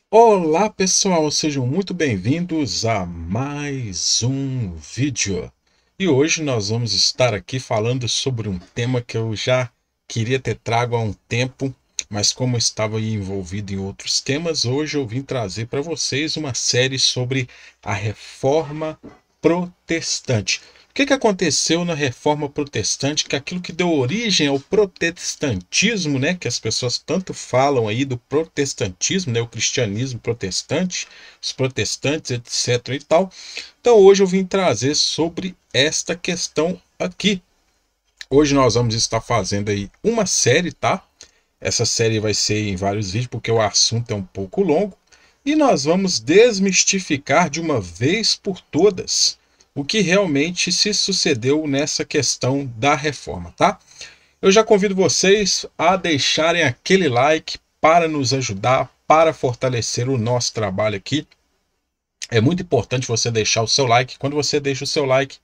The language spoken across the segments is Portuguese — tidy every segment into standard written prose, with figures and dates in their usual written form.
Olá pessoal, sejam muito bem-vindos a mais um vídeo. E hoje nós vamos estar aqui falando sobre um tema que eu já queria ter trago há um tempo, mas como estava aí envolvido em outros temas, hoje eu vim trazer para vocês uma série sobre a Reforma Protestante. O que aconteceu na Reforma Protestante, que é aquilo que deu origem ao protestantismo, né, que as pessoas tanto falam aí do protestantismo, né, o cristianismo protestante, os protestantes, etc e tal. Então hoje eu vim trazer sobre esta questão aqui. Hoje nós vamos estar fazendo aí uma série, tá? Essa série vai ser em vários vídeos porque o assunto é um pouco longo e nós vamos desmistificar de uma vez por todas o que realmente se sucedeu nessa questão da reforma, tá? Eu já convido vocês a deixarem aquele like para nos ajudar, para fortalecer o nosso trabalho aqui. É muito importante você deixar o seu like. Quando você deixa o seu like,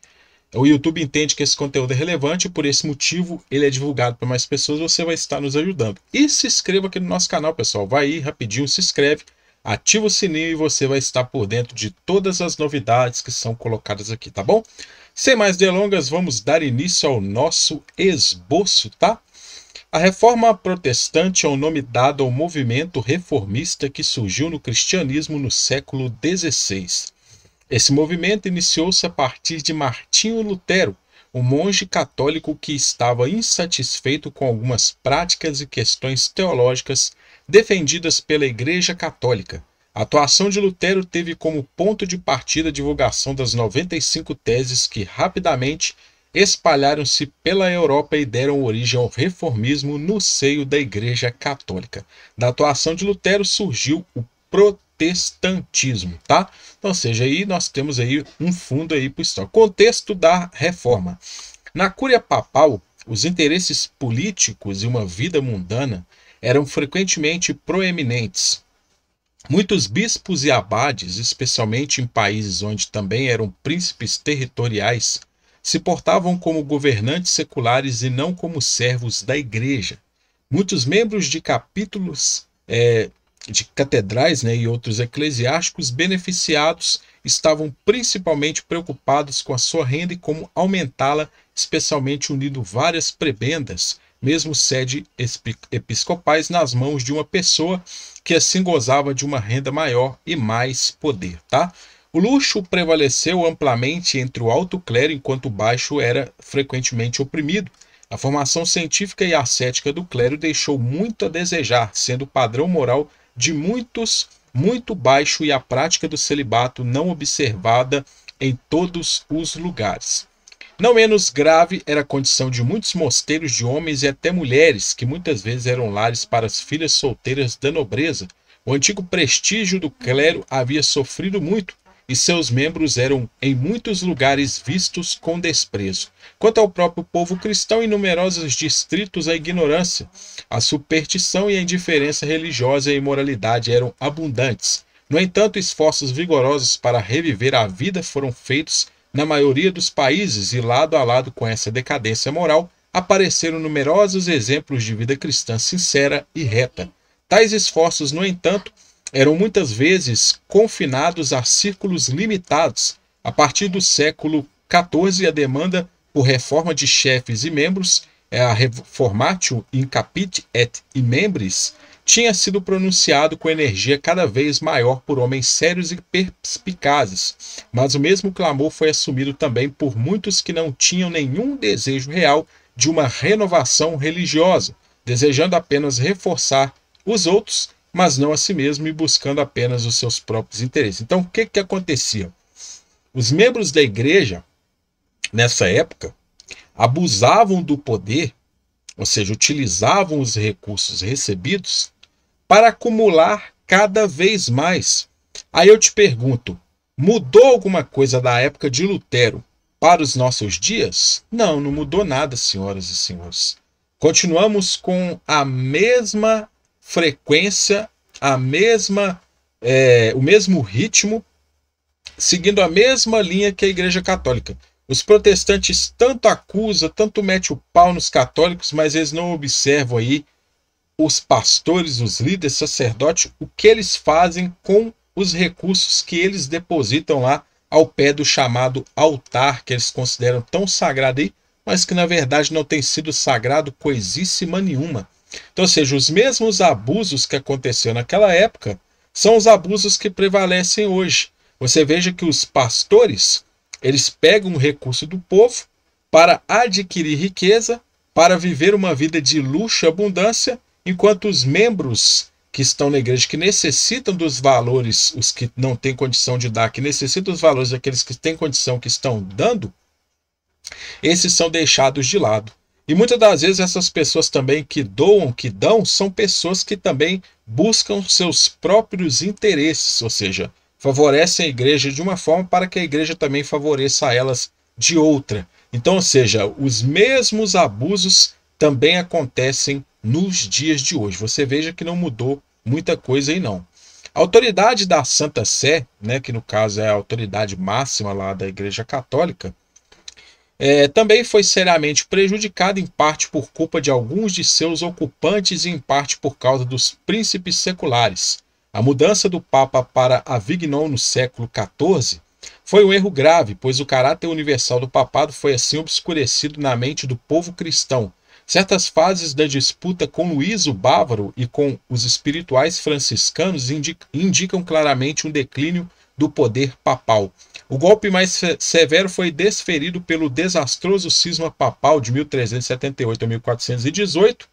o YouTube entende que esse conteúdo é relevante e por esse motivo ele é divulgado para mais pessoas, você vai estar nos ajudando. E se inscreva aqui no nosso canal, pessoal. Vai aí rapidinho, se inscreve, ativa o sininho e você vai estar por dentro de todas as novidades que são colocadas aqui, tá bom? Sem mais delongas, vamos dar início ao nosso esboço, tá? A Reforma Protestante é o nome dado ao movimento reformista que surgiu no cristianismo no século XVI. Esse movimento iniciou-se a partir de Martinho Lutero, um monge católico que estava insatisfeito com algumas práticas e questões teológicas defendidas pela Igreja Católica. A atuação de Lutero teve como ponto de partida a divulgação das 95 teses que rapidamente espalharam-se pela Europa e deram origem ao reformismo no seio da Igreja Católica. Da atuação de Lutero surgiu o protestantismo, tá? Então, ou seja, aí nós temos aí um fundo aí para o histórico. Contexto da reforma. Na Cúria Papal, os interesses políticos e uma vida mundana eram frequentemente proeminentes. Muitos bispos e abades, especialmente em países onde também eram príncipes territoriais, se portavam como governantes seculares e não como servos da igreja. Muitos membros de capítulos de catedrais, né, e outros eclesiásticos beneficiados estavam principalmente preocupados com a sua renda e como aumentá-la, especialmente unindo várias prebendas, mesmo sede episcopais, nas mãos de uma pessoa que assim gozava de uma renda maior e mais poder, tá? O luxo prevaleceu amplamente entre o alto clero, enquanto o baixo era frequentemente oprimido. A formação científica e ascética do clero deixou muito a desejar, sendo o padrão moral de muitos muito baixo e a prática do celibato não observada em todos os lugares. Não menos grave era a condição de muitos mosteiros de homens e até mulheres, que muitas vezes eram lares para as filhas solteiras da nobreza. O antigo prestígio do clero havia sofrido muito, e seus membros eram em muitos lugares vistos com desprezo. Quanto ao próprio povo cristão, em numerosos distritos a ignorância, a superstição e a indiferença religiosa e a imoralidade eram abundantes. No entanto, esforços vigorosos para reviver a vida foram feitos na maioria dos países e lado a lado com essa decadência moral, apareceram numerosos exemplos de vida cristã sincera e reta. Tais esforços, no entanto, eram muitas vezes confinados a círculos limitados. A partir do século XIV, a demanda por reforma de chefes e membros, a Reformatio in Capite et in Membris, tinha sido pronunciado com energia cada vez maior por homens sérios e perspicazes, mas o mesmo clamor foi assumido também por muitos que não tinham nenhum desejo real de uma renovação religiosa, desejando apenas reforçar os outros, mas não a si mesmo e buscando apenas os seus próprios interesses. Então, o que acontecia? Os membros da igreja, nessa época, abusavam do poder, ou seja, utilizavam os recursos recebidos para acumular cada vez mais. Aí eu te pergunto, mudou alguma coisa da época de Lutero para os nossos dias? Não, não mudou nada, senhoras e senhores. Continuamos com a mesma frequência, o mesmo ritmo, seguindo a mesma linha que a Igreja Católica. Os protestantes tanto acusam, tanto metem o pau nos católicos, mas eles não observam aí os pastores, os líderes, sacerdotes, o que eles fazem com os recursos que eles depositam lá ao pé do chamado altar, que eles consideram tão sagrado aí, mas que na verdade não tem sido sagrado coisíssima nenhuma. Então, ou seja, os mesmos abusos que aconteceram naquela época são os abusos que prevalecem hoje. Você veja que os pastores, eles pegam o recurso do povo para adquirir riqueza, para viver uma vida de luxo e abundância, enquanto os membros que estão na igreja, que necessitam dos valores, os que não têm condição de dar, que necessitam dos valores daqueles que têm condição, que estão dando, esses são deixados de lado. E muitas das vezes essas pessoas também que doam, que dão, são pessoas que também buscam seus próprios interesses, ou seja, favorecem a igreja de uma forma para que a igreja também favoreça a elas de outra. Então, ou seja, os mesmos abusos também acontecem nos dias de hoje. Você veja que não mudou muita coisa aí não. A autoridade da Santa Sé, né, que no caso é a autoridade máxima lá da Igreja Católica, também foi seriamente prejudicada, em parte por culpa de alguns de seus ocupantes e em parte por causa dos príncipes seculares. A mudança do Papa para Avignon no século XIV foi um erro grave, pois o caráter universal do papado foi assim obscurecido na mente do povo cristão. Certas fases da disputa com Luís o Bávaro e com os espirituais franciscanos indicam claramente um declínio do poder papal. O golpe mais severo foi desferido pelo desastroso cisma papal de 1378 a 1418,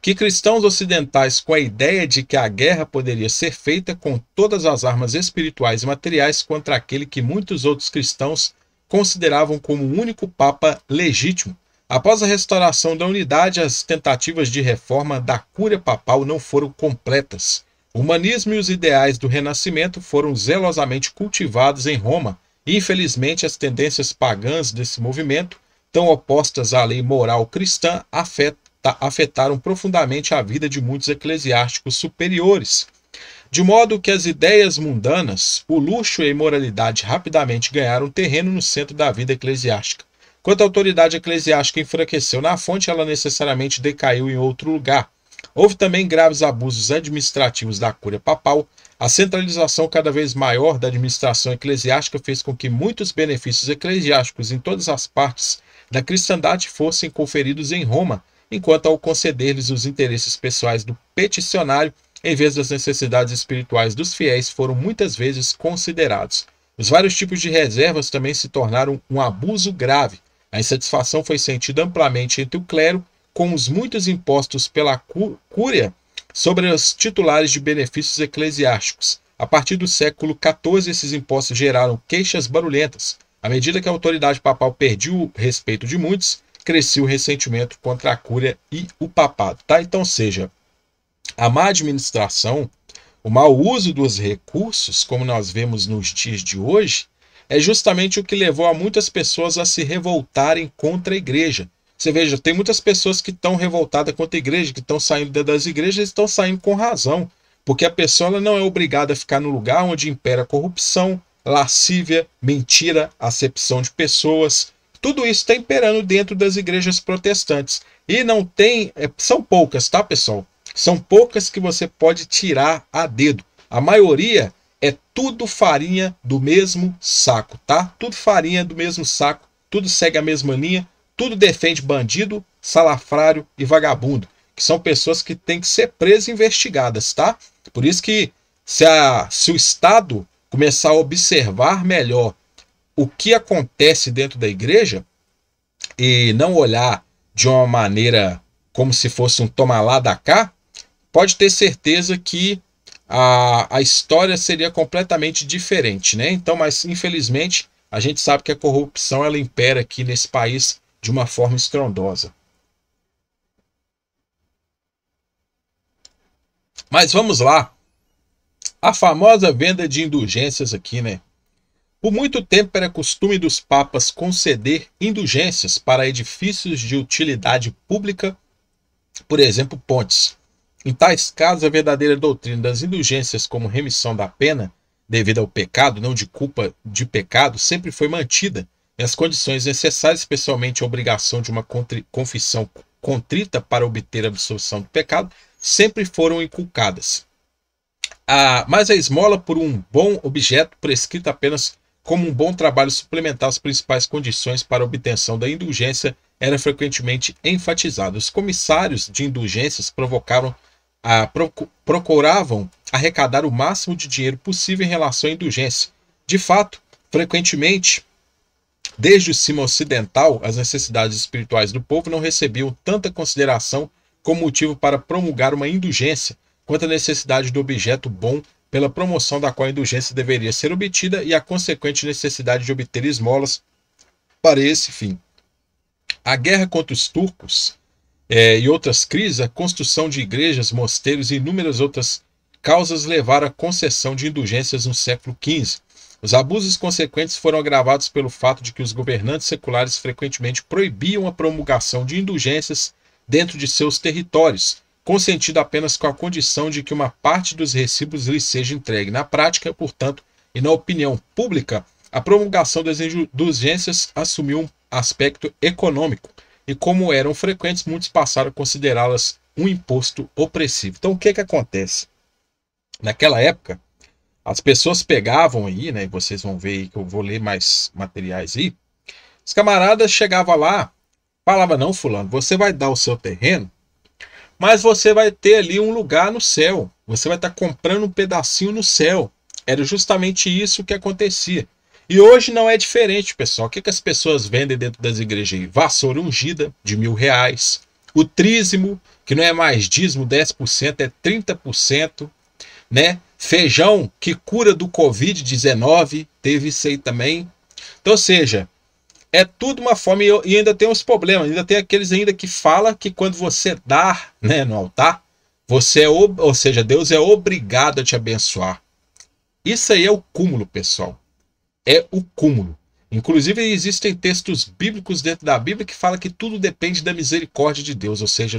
que cristãos ocidentais, com a ideia de que a guerra poderia ser feita com todas as armas espirituais e materiais contra aquele que muitos outros cristãos consideravam como o único papa legítimo. Após a restauração da unidade, as tentativas de reforma da cúria papal não foram completas. O humanismo e os ideais do Renascimento foram zelosamente cultivados em Roma, e infelizmente as pagãs desse movimento, tão opostas à lei moral cristã, afetaram profundamente a vida de muitos eclesiásticos superiores. De modo que as ideias mundanas, o luxo e a imoralidade rapidamente ganharam terreno no centro da vida eclesiástica. Quando a autoridade eclesiástica enfraqueceu na fonte, ela necessariamente decaiu em outro lugar. Houve também graves abusos administrativos da cúria papal. A centralização cada vez maior da administração eclesiástica fez com que muitos benefícios eclesiásticos em todas as partes da cristandade fossem conferidos em Roma, enquanto ao conceder-lhes os interesses pessoais do peticionário, em vez das necessidades espirituais dos fiéis, foram muitas vezes considerados. Os vários tipos de reservas também se tornaram um abuso grave. A insatisfação foi sentida amplamente entre o clero, com os muitos impostos pela cúria sobre os titulares de benefícios eclesiásticos. A partir do século XIV, esses impostos geraram queixas barulhentas. À medida que a autoridade papal perdia o respeito de muitos, crescia o ressentimento contra a cúria e o papado. Tá? Então, seja, a má administração, o mau uso dos recursos, como nós vemos nos dias de hoje, é justamente o que levou a muitas pessoas a se revoltarem contra a igreja. Você veja, tem muitas pessoas que estão revoltadas contra a igreja, que estão saindo das igrejas e estão saindo com razão, porque a pessoa ela não é obrigada a ficar no lugar onde impera corrupção, lascívia, mentira, acepção de pessoas. Tudo isso está imperando dentro das igrejas protestantes. E não tem, são poucas, tá, pessoal? São poucas que você pode tirar a dedo. A maioria é tudo farinha do mesmo saco, tá? Tudo farinha do mesmo saco, tudo segue a mesma linha, tudo defende bandido, salafrário e vagabundo, que são pessoas que têm que ser presas e investigadas, tá? Por isso que se o Estado começar a observar melhor o que acontece dentro da igreja e não olhar de uma maneira como se fosse um toma lá da cá, pode ter certeza que a história seria completamente diferente, né? Então, mas infelizmente a gente sabe que a corrupção ela impera aqui nesse país de uma forma estrondosa. Mas vamos lá. A famosa venda de indulgências aqui, né? Por muito tempo era costume dos papas conceder indulgências para edifícios de utilidade pública, por exemplo, pontes. Em tais casos, a verdadeira doutrina das indulgências como remissão da pena, devido ao pecado, não de culpa de pecado, sempre foi mantida, e as condições necessárias, especialmente a obrigação de uma confissão contrita para obter a absolvição do pecado, sempre foram inculcadas. Mas a esmola por um bom objeto, prescrita apenas como um bom trabalho suplementar às principais condições para a obtenção da indulgência, era frequentemente enfatizada. Os comissários de indulgências procuravam arrecadar o máximo de dinheiro possível em relação à indulgência. De fato, frequentemente, desde o cimo ocidental, as necessidades espirituais do povo não recebiam tanta consideração como motivo para promulgar uma indulgência, quanto a necessidade do objeto bom pela promoção da qual a indulgência deveria ser obtida e a consequente necessidade de obter esmolas para esse fim. A guerra contra os turcos e outras crises, a construção de igrejas, mosteiros e inúmeras outras causas levaram à concessão de indulgências no século XV. Os abusos consequentes foram agravados pelo fato de que os governantes seculares frequentemente proibiam a promulgação de indulgências dentro de seus territórios, consentido apenas com a condição de que uma parte dos recibos lhes seja entregue. Na prática, portanto, e na opinião pública, a promulgação das indulgências assumiu um aspecto econômico, e como eram frequentes, muitos passaram a considerá-las um imposto opressivo. Então, o que acontece? Naquela época, as pessoas pegavam aí, né, e vocês vão ver aí que eu vou ler mais materiais aí, os camaradas chegavam lá, falavam, não, fulano, você vai dar o seu terreno, mas você vai ter ali um lugar no céu, você vai estar comprando um pedacinho no céu. Era justamente isso que acontecia. E hoje não é diferente, pessoal. O que as pessoas vendem dentro das igrejas aí? Vassoura ungida, de R$1.000. O trízimo, que não é mais dízimo, 10%, é 30%. Né? Feijão, que cura do Covid-19, teve isso aí também. Então, ou seja, é tudo uma forma, e ainda tem uns problemas. Ainda tem aqueles ainda que falam que quando você dá, né, no altar, você ou seja, Deus é obrigado a te abençoar. Isso aí é o cúmulo, pessoal. É o cúmulo. Inclusive, existem textos bíblicos dentro da Bíblia que falam que tudo depende da misericórdia de Deus. Ou seja,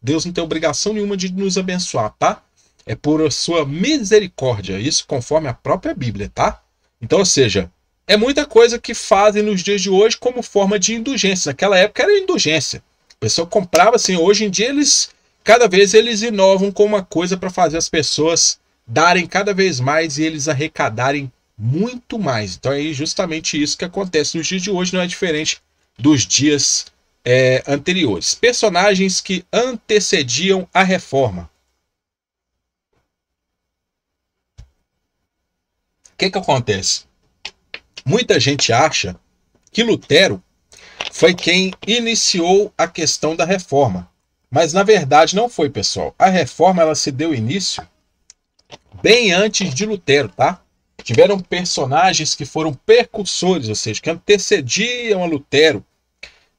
Deus não tem obrigação nenhuma de nos abençoar, tá? É por sua misericórdia. Isso conforme a própria Bíblia, tá? Então, ou seja, é muita coisa que fazem nos dias de hoje como forma de indulgência. Naquela época era indulgência. A pessoa comprava assim. Hoje em dia, cada vez eles inovam com uma coisa para fazer as pessoas darem cada vez mais e eles arrecadarem muito mais. Então é justamente isso que acontece nos dias de hoje, não é diferente dos dias anteriores. Personagens que antecediam a reforma. O que acontece? Muita gente acha que Lutero foi quem iniciou a questão da reforma. Mas na verdade não foi, pessoal. A reforma ela se deu início bem antes de Lutero, tá? Tiveram personagens que foram precursores, ou seja, que antecediam a Lutero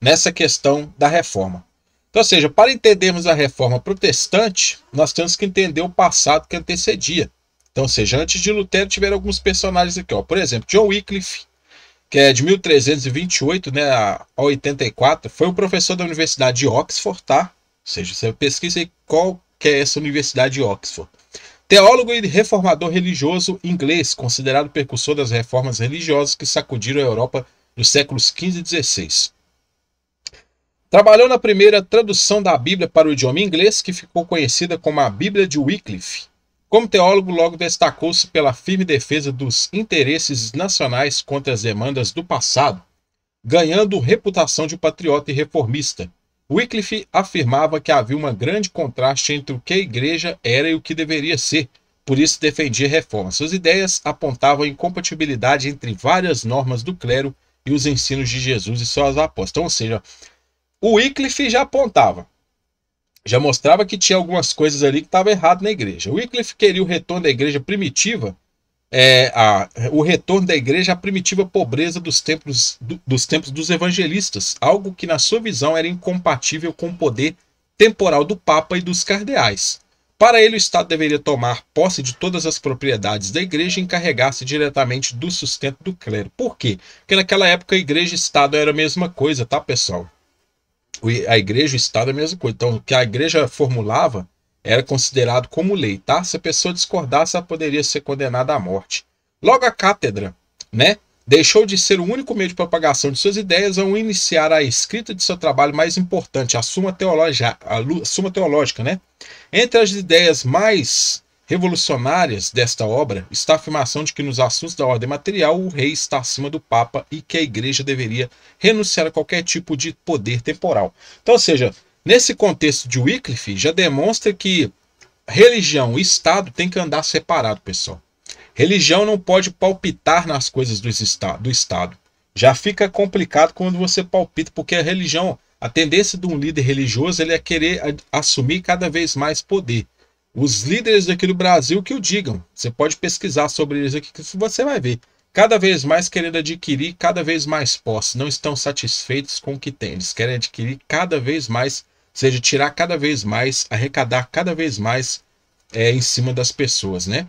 nessa questão da reforma. Então, ou seja, para entendermos a reforma protestante, nós temos que entender o passado que antecedia. Então, ou seja, antes de Lutero tiveram alguns personagens aqui, ó. Por exemplo, John Wycliffe, que é de 1328, né, a 84, foi um professor da Universidade de Oxford, tá? Ou seja, você pesquisa aí qual que é essa Universidade de Oxford. Teólogo e reformador religioso inglês, considerado precursor das reformas religiosas que sacudiram a Europa nos séculos XV e XVI. Trabalhou na primeira tradução da Bíblia para o idioma inglês, que ficou conhecida como a Bíblia de Wycliffe. Como teólogo, logo destacou-se pela firme defesa dos interesses nacionais contra as demandas do passado, ganhando reputação de patriota e reformista. Wycliffe afirmava que havia um grande contraste entre o que a igreja era e o que deveria ser, por isso defendia reformas. Suas ideias apontavam a incompatibilidade entre várias normas do clero e os ensinos de Jesus e seus apóstolos. Então, ou seja, o Wycliffe já apontava, já mostrava que tinha algumas coisas ali que estavam erradas na igreja. O Wycliffe queria o retorno da igreja primitiva, o retorno da igreja à primitiva pobreza dos tempos dos evangelistas, algo que na sua visão era incompatível com o poder temporal do Papa e dos cardeais. Para ele, o Estado deveria tomar posse de todas as propriedades da igreja e encarregar-se diretamente do sustento do clero. Por quê? Porque naquela época a igreja e o Estado era a mesma coisa, tá, pessoal? A igreja e o Estado é a mesma coisa. Então, o que a igreja formulava era considerado como lei, tá? Se a pessoa discordasse, ela poderia ser condenada à morte. Logo, a cátedra, né, Deixou de ser o único meio de propagação de suas ideias ao iniciar a escrita de seu trabalho mais importante, a Suma Teológica, né? Entre as ideias mais revolucionárias desta obra está a afirmação de que nos assuntos da ordem material o rei está acima do Papa e que a igreja deveria renunciar a qualquer tipo de poder temporal. Então, ou seja, nesse contexto de Wycliffe, já demonstra que religião e Estado tem que andar separado, pessoal. Religião não pode palpitar nas coisas do Estado. Já fica complicado quando você palpita, porque a religião, a tendência de um líder religioso, ele é querer assumir cada vez mais poder. Os líderes aqui do Brasil que o digam. Você pode pesquisar sobre eles aqui que você vai ver. Cada vez mais querendo adquirir cada vez mais posse. Não estão satisfeitos com o que têm. Eles querem adquirir cada vez mais, ou seja, tirar cada vez mais, arrecadar cada vez mais em cima das pessoas, né?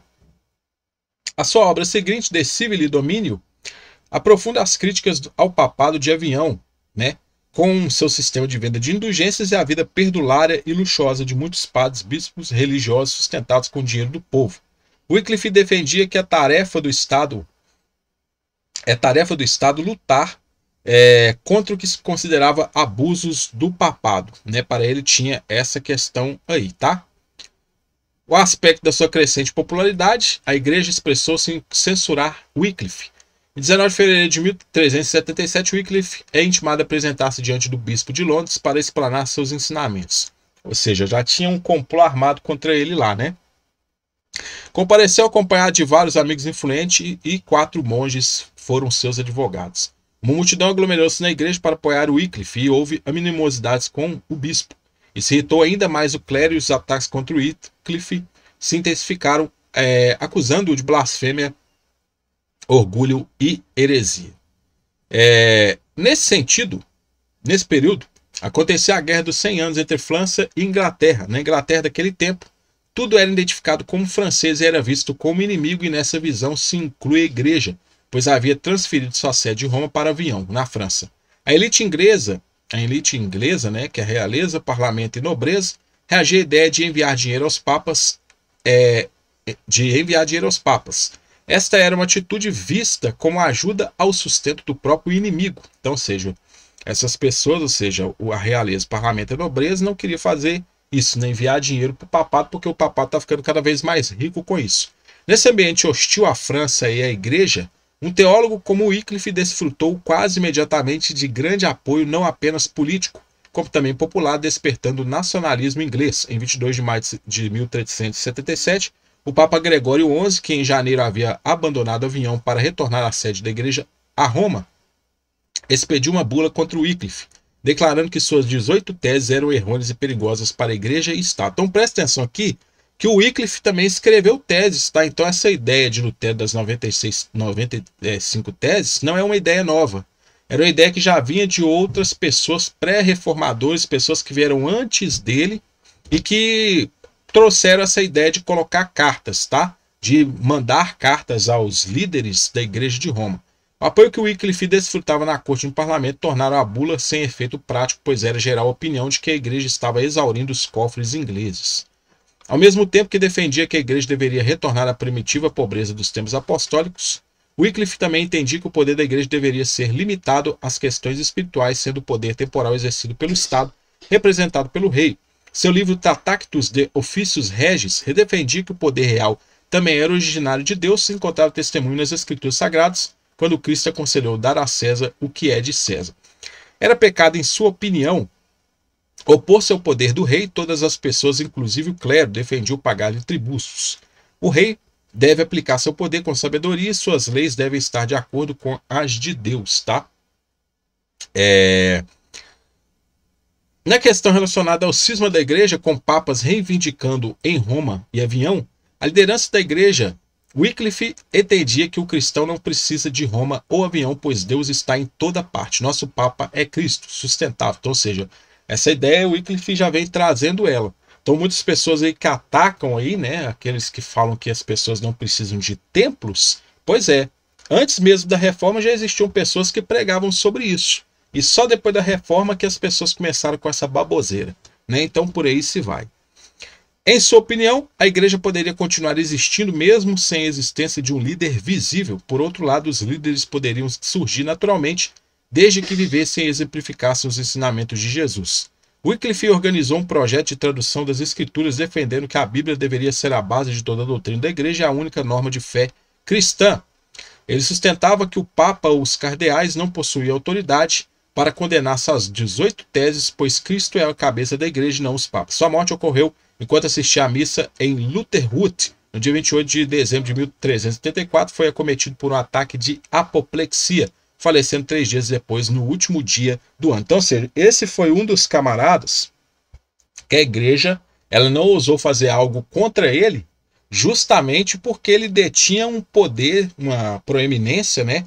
A sua obra seguinte, De Civile Dominio, aprofunda as críticas ao papado de Avião, né? Com seu sistema de venda de indulgências e a vida perdulária e luxuosa de muitos padres, bispos religiosos sustentados com o dinheiro do povo. Wycliffe defendia que é tarefa do Estado lutar contra o que se considerava abusos do papado, né? Para ele tinha essa questão aí, tá? O aspecto da sua crescente popularidade, a igreja expressou-se em censurar Wycliffe. Em 19 de fevereiro de 1377, Wycliffe é intimado a apresentar-se diante do bispo de Londres para explanar seus ensinamentos. Ou seja, já tinha um complô armado contra ele lá, né? Compareceu acompanhado de vários amigos influentes e 4 monges foram seus advogados. Uma multidão aglomerou-se na igreja para apoiar Wycliffe e houve animosidades com o bispo. Isso irritou ainda mais o clero e os ataques contra Wycliffe se intensificaram, acusando-o de blasfêmia, orgulho e heresia. Nesse sentido, nesse período, acontecia a Guerra dos 100 Anos entre França e Inglaterra. Na Inglaterra daquele tempo, tudo era identificado como francês e era visto como inimigo, e nessa visão se inclui a igreja, pois havia transferido sua sede de Roma para Avião, na França. A elite inglesa, né, que é a realeza, parlamento e nobreza, reagia à ideia de enviar dinheiro aos papas, Esta era uma atitude vista como ajuda ao sustento do próprio inimigo. Então, ou seja, essas pessoas, ou seja, a realeza, o parlamento e a nobreza não queria fazer isso, né, enviar dinheiro para o papado, porque o papado está ficando cada vez mais rico com isso. Nesse ambiente hostil à França e à igreja, um teólogo como Wycliffe desfrutou quase imediatamente de grande apoio, não apenas político, como também popular, despertando o nacionalismo inglês. Em 22 de maio de 1377, o Papa Gregório XI, que em janeiro havia abandonado Avião para retornar à sede da igreja a Roma, expediu uma bula contra Wycliffe, declarando que suas 18 teses eram errôneas e perigosas para a igreja e Estado. Então presta atenção aqui, que o Wycliffe também escreveu teses, tá? Então essa ideia de Lutero das 95 teses não é uma ideia nova. Era uma ideia que já vinha de outras pessoas pré-reformadores, pessoas que vieram antes dele e que trouxeram essa ideia de colocar cartas, tá? De mandar cartas aos líderes da igreja de Roma. O apoio que o Wycliffe desfrutava na corte e no parlamento tornaram a bula sem efeito prático, pois era geral a opinião de que a igreja estava exaurindo os cofres ingleses. Ao mesmo tempo que defendia que a igreja deveria retornar à primitiva pobreza dos tempos apostólicos, Wycliffe também entendia que o poder da igreja deveria ser limitado às questões espirituais, sendo o poder temporal exercido pelo Estado, representado pelo rei. Seu livro Tractatus de Officius Regis redefendia que o poder real também era originário de Deus, sem encontrar testemunho nas Escrituras Sagradas, quando Cristo aconselhou dar a César o que é de César. Era pecado, em sua opinião, opor-se ao poder do rei. Todas as pessoas, inclusive o clero, defendiam pagar-lhe tributos. O rei deve aplicar seu poder com sabedoria e suas leis devem estar de acordo com as de Deus, tá? Na questão relacionada ao cisma da igreja, com papas reivindicando em Roma e Avião, a liderança da igreja, Wycliffe entendia que o cristão não precisa de Roma ou Avião, pois Deus está em toda parte. Nosso Papa é Cristo, sustentável. Então, ou seja, essa ideia Wycliffe já vem trazendo ela. Então, muitas pessoas aí que atacam aí, né, aqueles que falam que as pessoas não precisam de templos, pois é, antes mesmo da reforma já existiam pessoas que pregavam sobre isso. E só depois da reforma que as pessoas começaram com essa baboseira, né? Então, por aí se vai. Em sua opinião, a igreja poderia continuar existindo mesmo sem a existência de um líder visível. Por outro lado, os líderes poderiam surgir naturalmente, desde que vivessem e exemplificassem os ensinamentos de Jesus. Wycliffe organizou um projeto de tradução das Escrituras defendendo que a Bíblia deveria ser a base de toda a doutrina da igreja e a única norma de fé cristã. Ele sustentava que o Papa ou os cardeais não possuíam autoridade para condenar suas 18 teses, pois Cristo é a cabeça da igreja e não os papas. Sua morte ocorreu enquanto assistia à missa em Lutherhut, no dia 28 de dezembro de 1374, foi acometido por um ataque de apoplexia, falecendo 3 dias depois, no último dia do ano. Então, ou seja, esse foi um dos camaradas que a igreja ela não ousou fazer algo contra ele, justamente porque ele detinha um poder, uma proeminência, né?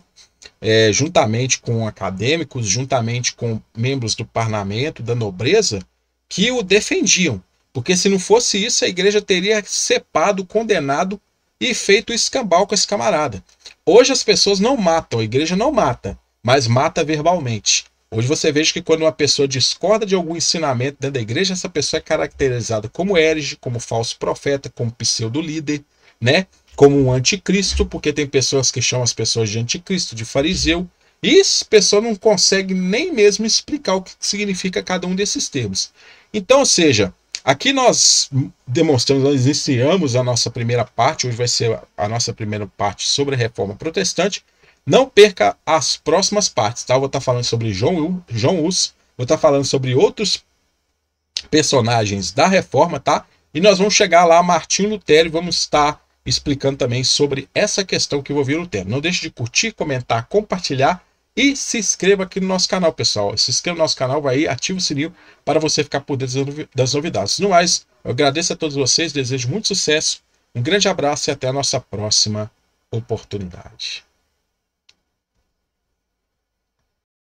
Juntamente com acadêmicos, juntamente com membros do parlamento, da nobreza, que o defendiam. Porque se não fosse isso, a igreja teria cepado, condenado e feito escambau com esse camarada. Hoje as pessoas não matam, a igreja não mata, mas mata verbalmente. Hoje você veja que quando uma pessoa discorda de algum ensinamento dentro da igreja, essa pessoa é caracterizada como herege, como falso profeta, como pseudo-líder, né? Como um anticristo, porque tem pessoas que chamam as pessoas de anticristo, de fariseu, e as pessoas não conseguem nem mesmo explicar o que significa cada um desses termos. Então, ou seja, aqui nós demonstramos, nós iniciamos a nossa primeira parte, hoje vai ser a nossa primeira parte sobre a Reforma Protestante. Não perca as próximas partes, tá? Eu vou estar falando sobre João Hus, vou estar falando sobre outros personagens da Reforma, tá? E nós vamos chegar lá a Martinho Lutero e vamos estar explicando também sobre essa questão que envolvia Lutero. Não deixe de curtir, comentar, compartilhar e se inscreva aqui no nosso canal, pessoal. Se inscreva no nosso canal, vai aí, ativa o sininho para você ficar por dentro das novidades. No mais, eu agradeço a todos vocês, desejo muito sucesso, um grande abraço e até a nossa próxima oportunidade.